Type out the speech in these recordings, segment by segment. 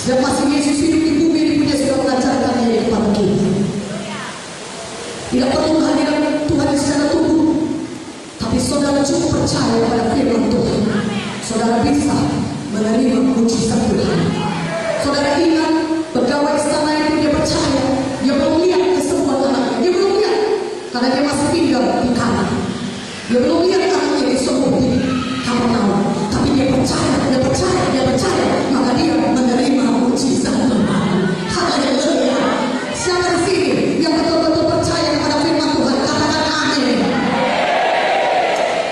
Dan masih Yesus hidup di bumi ini, dia sudah mengajarkan ini kepada kita. Tidak perlu kehadiran Tuhan secara tubuh, tapi saudara cukup percaya pada firman Tuhan. Saudara bisa menerima mujizat Tuhan. Saudara ingat pegawai istana itu, dia percaya. Dia belum lihat kesembuhan anaknya, dia belum lihat karena dia masih tinggal di kanan. Dia belum lihat anaknya disembuh di Kapernaum, tapi dia percaya, maka dia menerima mujizat Tuhan. Haleluya. Siapa di sini yang betul-betul percaya kepada firman Tuhan? Katakan amin.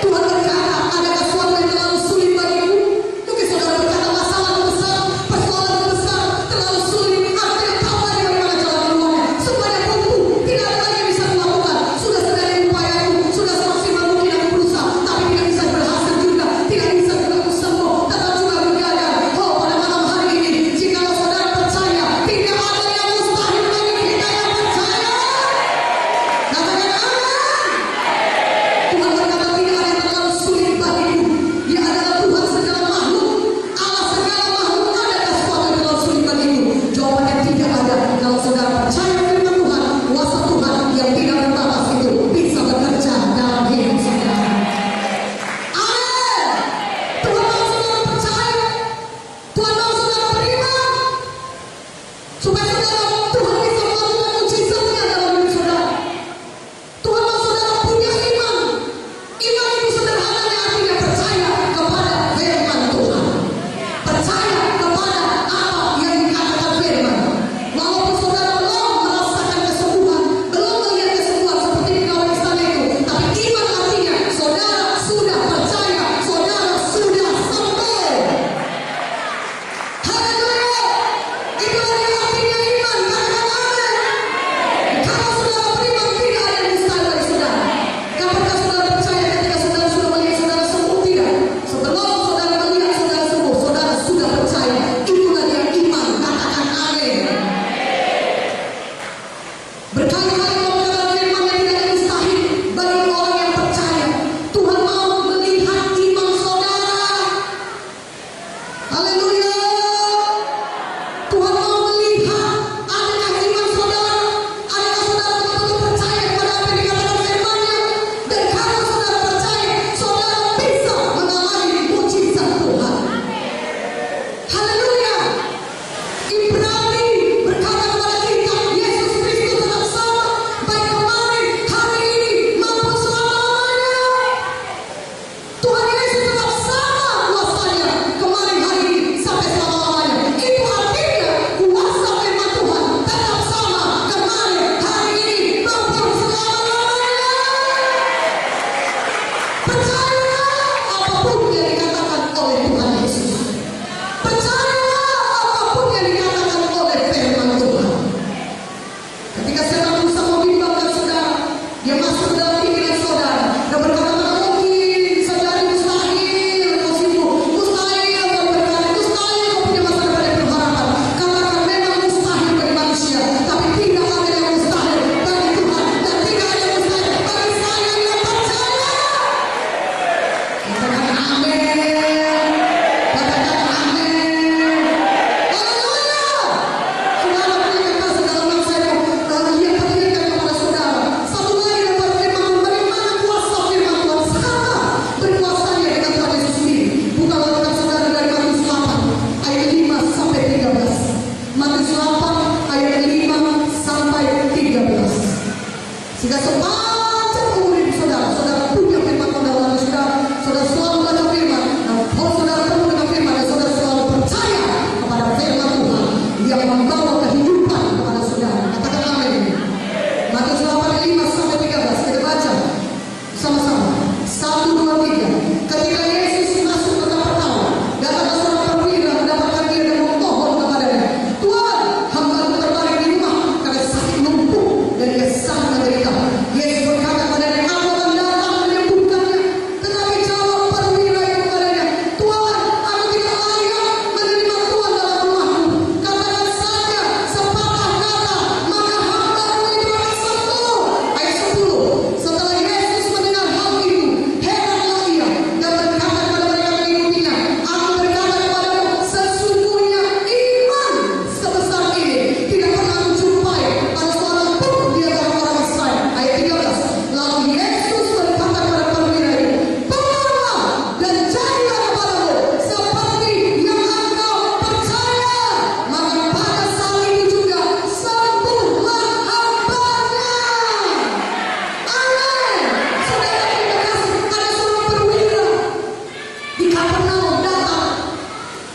Tuhan berkata, adakah sesuatu yang terlalu sulit bagimu? Mungkin saudara berkata masalah besar, persoalan besar, terlalu sulit. Aku tidak tahu lagi bagaimana jalan keluarnya. Semuanya buntu, tidak ada lagi yang bisa kulakukan. Sudah sedari upayaku, sudah semaksimal mungkin aku berusaha, tapi tidak bisa berhasil juga, tidak bisa juga aku sembuh, tetap juga aku gagal. Oh, pada malam hari ini, jika saudara percaya, tidak ada yang mustahil bagi kita yang percaya. Katakan amin. Tuhan berkata, tidak ada yang terlalu sulit bagiku. Dia adalah Tuhan segala makhluk, Allah segala makhluk. Adakah sesuatu yang terlalu sulit bagiku? Jawabannya tidak ada. Kalau saudara percaya firman Tuhan, kuasa Tuhan yang tidak terbatas itu bisa bekerja dalam hidup saudara. Amin. Tuhan mau saudara percaya, Tuhan mau saudara beriman, supaya saudara Tuhan bisa melakukan mujizatnya dalam hidup saudara. Tuhan mau saudara punya iman. Iman itu sederhananya artinya percaya kepada firman Tuhan. Percaya kepada apa yang dikatakan firman. Walaupun saudara belum merasakan kesembuhan, belum melihat kesembuhan seperti di kawah istana itu, tapi iman artinya saudara sudah percaya, saudara sudah sembuh. Haleluya. Itulah yang artinya iman. Katakan amin. Kalau saudara beriman, tidak ada yang mustahil bagi saudara. Apakah saudara percaya ketika saudara sudah melihat saudara sembuh? Tidak. Sebelum saudara melihat saudara sembuh, saudara sudah percaya. Itulah dia iman. Katakan amin. Berkali-kali mendengar firman yang tidak ada mustahil bagi orang yang percaya. Tuhan mau melihat iman saudara. Haleluya. Tuhan mau melihat adakah iman saudara, adakah saudara betul-betul percaya kepada apa yang dikatakan firman-Nya. Dan kalau saudara percaya, saudara bisa mengalami mujizat Tuhan. Haleluya. Ibrani berkata kepada kita, Yesus Kristus tetap sama, baik kemarin, hari ini, maupun selama-lamanya. Tuhan Yesus tetap sama kuasanya, kemarin, hari ini, sampai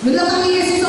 Mendatangi Yesus